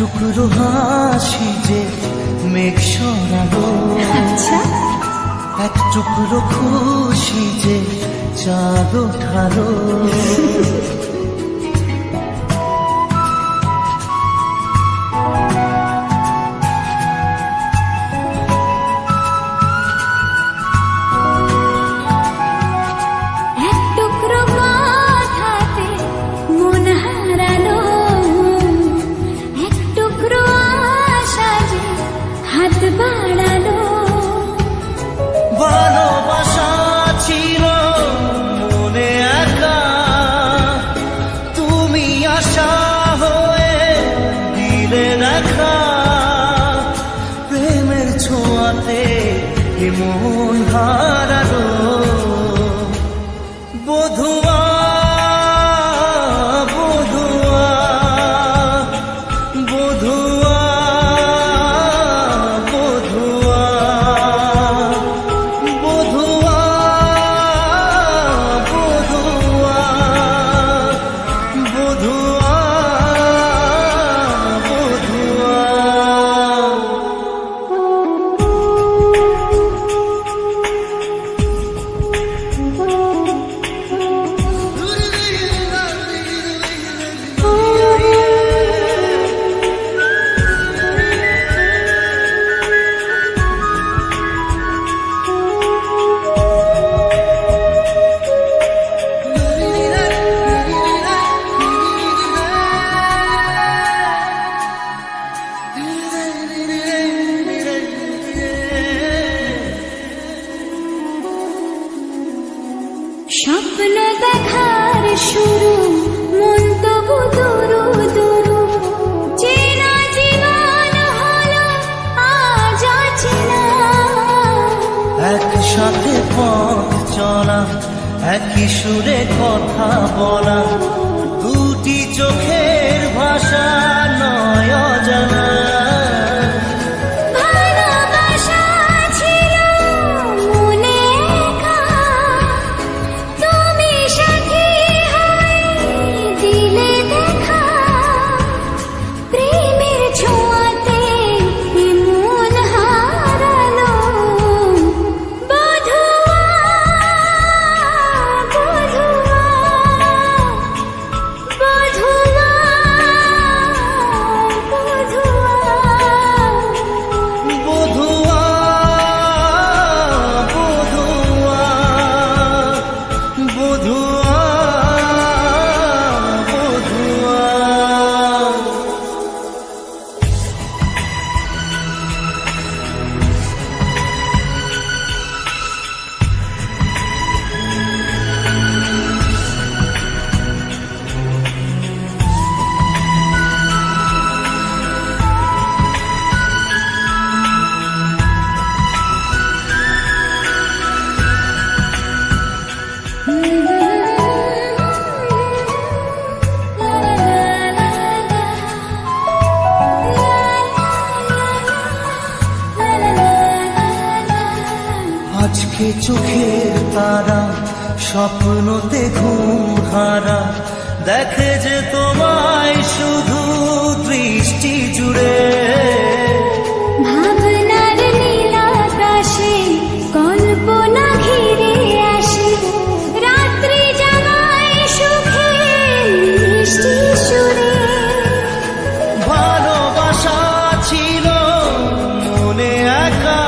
টুকরো হাসি যে মেঘ সরালো, এক টুকরো খুশি যে চাঁদ ওঠালো। ভালোবাসা ছিল মনে একা, তুমি আশা হয়ে দিলে দেখা। প্রেমের ছোঁয়াতে মন হারালো। বধুয়া বধুয়া বধুয়া স্বপ্ন দেখার শুরু, মন তবু দুরু দুরু, চেনা জীবন হলো আজ অচেনা। একসাথে পথ চলা, একই সুরে কথা বলা, দুটি চোখের ভাষা নয় অজানা। আজকে চোখের তারা স্বপ্নতে ঘুম হারা, দেখে যে তোমায় শুধু দৃষ্টি জুড়ে। ভাবনার নীলাকাশে কল্পনা ঘিরে আসে, রাত্রি জাগায় সুখে মিষ্টি সুরে। ভালোবাসা ছিল মনে একা,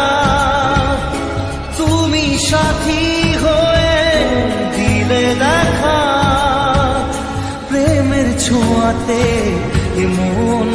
তুমি সাথী হয়ে দিলে দেখা। প্রেমের ছোঁয়াতে মন